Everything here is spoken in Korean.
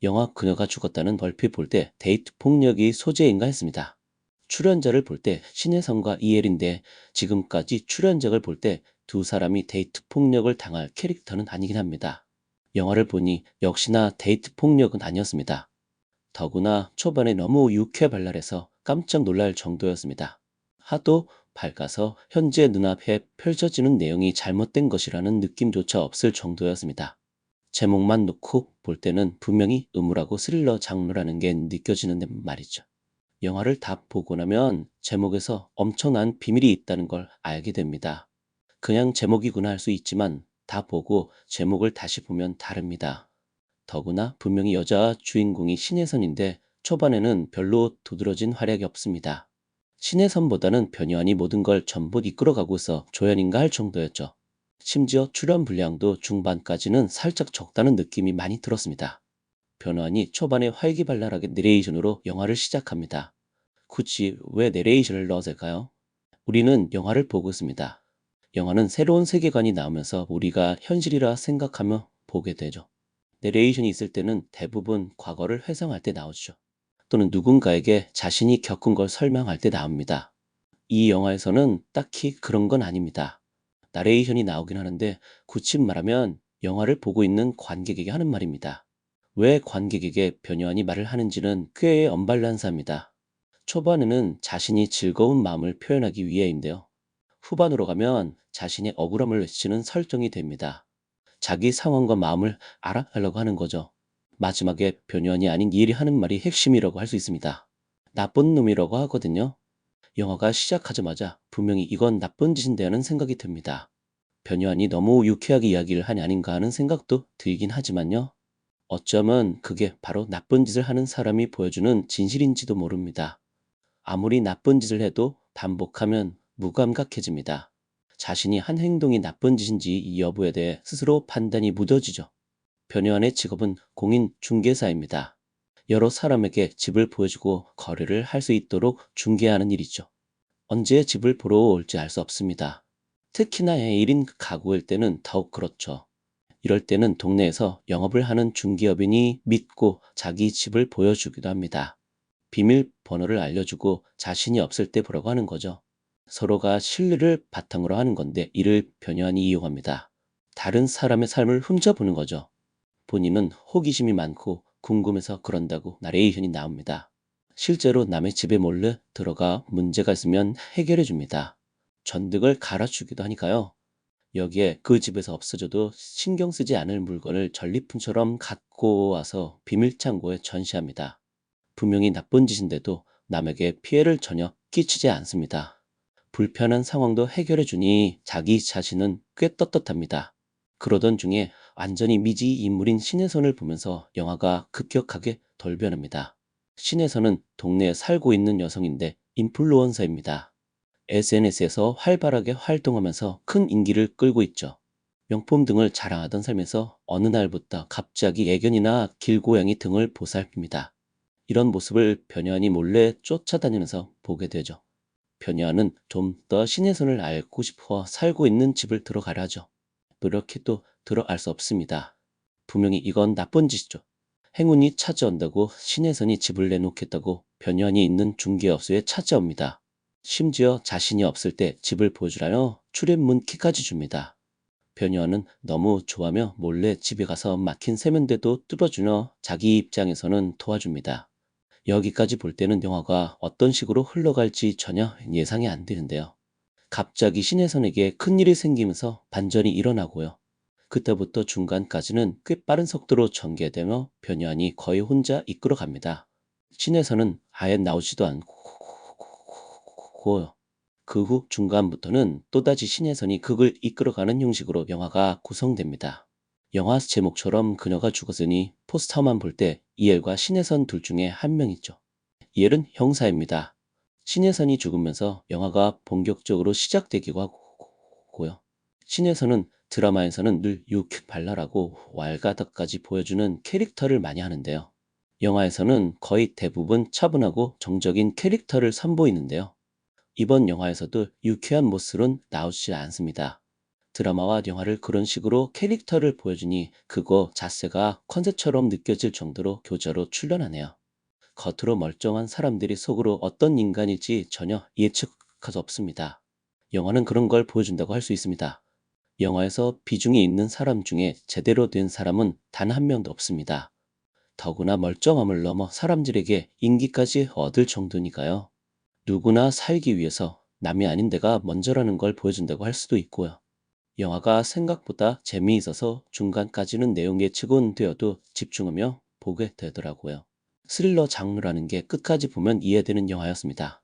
영화 그녀가 죽었다는 얼핏 볼 때 데이트 폭력이 소재인가 했습니다. 출연자를 볼 때 신혜선과 이혜린인데 지금까지 출연작을 볼 때 두 사람이 데이트 폭력을 당할 캐릭터는 아니긴 합니다. 영화를 보니 역시나 데이트 폭력은 아니었습니다. 더구나 초반에 너무 유쾌발랄해서 깜짝 놀랄 정도였습니다. 하도 밝아서 현재 눈앞에 펼쳐지는 내용이 잘못된 것이라는 느낌조차 없을 정도였습니다. 제목만 놓고 볼 때는 분명히 음울하고 스릴러 장르라는 게 느껴지는 말이죠. 영화를 다 보고 나면 제목에서 엄청난 비밀이 있다는 걸 알게 됩니다. 그냥 제목이구나 할 수 있지만 다 보고 제목을 다시 보면 다릅니다. 더구나 분명히 여자 주인공이 신혜선인데 초반에는 별로 두드러진 활약이 없습니다. 신혜선보다는 변요한이 모든 걸 전부 이끌어가고서 조연인가 할 정도였죠. 심지어 출연 분량도 중반까지는 살짝 적다는 느낌이 많이 들었습니다. 변요한이 초반에 활기발랄하게 내레이션으로 영화를 시작합니다. 굳이 왜 내레이션을 넣었을까요? 우리는 영화를 보고 있습니다. 영화는 새로운 세계관이 나오면서 우리가 현실이라 생각하며 보게 되죠. 내레이션이 있을 때는 대부분 과거를 회상할 때 나오죠. 또는 누군가에게 자신이 겪은 걸 설명할 때 나옵니다. 이 영화에서는 딱히 그런 건 아닙니다. 나레이션이 나오긴 하는데 굳이 말하면 영화를 보고 있는 관객에게 하는 말입니다. 왜 관객에게 변요한이 말을 하는지는 꽤 언밸런스합니다. 초반에는 자신이 즐거운 마음을 표현하기 위해인데요. 후반으로 가면 자신의 억울함을 외치는 설정이 됩니다. 자기 상황과 마음을 알아가려고 하는 거죠. 마지막에 변요한이 아닌 이엘이 하는 말이 핵심이라고 할 수 있습니다. 나쁜 놈이라고 하거든요. 영화가 시작하자마자 분명히 이건 나쁜 짓인데 하는 생각이 듭니다. 변요한이 너무 유쾌하게 이야기를 하니 아닌가 하는 생각도 들긴 하지만요. 어쩌면 그게 바로 나쁜 짓을 하는 사람이 보여주는 진실인지도 모릅니다. 아무리 나쁜 짓을 해도 반복하면 무감각해집니다. 자신이 한 행동이 나쁜 짓인지 이 여부에 대해 스스로 판단이 무뎌지죠. 변요한의 직업은 공인 중개사입니다. 여러 사람에게 집을 보여주고 거래를 할 수 있도록 중개하는 일이죠. 언제 집을 보러 올지 알 수 없습니다. 특히나 1인 가구일 때는 더욱 그렇죠. 이럴 때는 동네에서 영업을 하는 중개업인이 믿고 자기 집을 보여주기도 합니다. 비밀번호를 알려주고 자신이 없을 때 보라고 하는 거죠. 서로가 신뢰를 바탕으로 하는 건데 이를 변요한이 이용합니다. 다른 사람의 삶을 훔쳐보는 거죠. 본인은 호기심이 많고 궁금해서 그런다고 나레이션이 나옵니다. 실제로 남의 집에 몰래 들어가 문제가 있으면 해결해 줍니다. 전등을 갈아주기도 하니까요. 여기에 그 집에서 없어져도 신경 쓰지 않을 물건을 전리품처럼 갖고 와서 비밀창고에 전시합니다. 분명히 나쁜 짓인데도 남에게 피해를 전혀 끼치지 않습니다. 불편한 상황도 해결해 주니 자기 자신은 꽤 떳떳합니다. 그러던 중에 완전히 미지 인물인 신혜선을 보면서 영화가 급격하게 돌변합니다. 신혜선은 동네에 살고 있는 여성인데 인플루언서입니다. SNS에서 활발하게 활동하면서 큰 인기를 끌고 있죠. 명품 등을 자랑하던 삶에서 어느 날부터 갑자기 애견이나 길고양이 등을 보살핍니다. 이런 모습을 변요한이 몰래 쫓아다니면서 보게 되죠. 변요한은 좀 더 신혜선을 알고 싶어 살고 있는 집을 들어가려 하죠. 노력해도 들어갈 수 없습니다. 분명히 이건 나쁜 짓이죠. 행운이 찾아온다고 신혜선이 집을 내놓겠다고 변요한이 있는 중개업소에 찾아옵니다. 심지어 자신이 없을 때 집을 보여주라며 출입문 키까지 줍니다. 변요한은 너무 좋아하며 몰래 집에 가서 막힌 세면대도 뚫어주며 자기 입장에서는 도와줍니다. 여기까지 볼 때는 영화가 어떤 식으로 흘러갈지 전혀 예상이 안 되는데요. 갑자기 신혜선에게 큰일이 생기면서 반전이 일어나고요. 그때부터 중간까지는 꽤 빠른 속도로 전개되며 변요한이 거의 혼자 이끌어갑니다. 신혜선은 아예 나오지도 않고 그 후 중간부터는 또다시 신혜선이 극을 이끌어가는 형식으로 영화가 구성됩니다. 영화 제목처럼 그녀가 죽었으니 포스터만 볼 때 이엘과 신혜선 둘 중에 한 명이죠. 이엘은 형사입니다. 신혜선이 죽으면서 영화가 본격적으로 시작되기도 하고요. 신혜선은 드라마에서는 늘 유쾌발랄하고 왈가닥까지 보여주는 캐릭터를 많이 하는데요. 영화에서는 거의 대부분 차분하고 정적인 캐릭터를 선보이는데요. 이번 영화에서도 유쾌한 모습은 나오지 않습니다. 드라마와 영화를 그런 식으로 캐릭터를 보여주니 그거 자체가 컨셉처럼 느껴질 정도로 교자로 출연하네요. 겉으로 멀쩡한 사람들이 속으로 어떤 인간일지 전혀 예측할 수 없습니다. 영화는 그런 걸 보여준다고 할 수 있습니다. 영화에서 비중이 있는 사람 중에 제대로 된 사람은 단 한 명도 없습니다. 더구나 멀쩡함을 넘어 사람들에게 인기까지 얻을 정도니까요. 누구나 살기 위해서 남이 아닌 데가 먼저라는 걸 보여준다고 할 수도 있고요. 영화가 생각보다 재미있어서 중간까지는 내용 예측은 되어도 집중하며 보게 되더라고요. 스릴러 장르라는 게 끝까지 보면 이해되는 영화였습니다.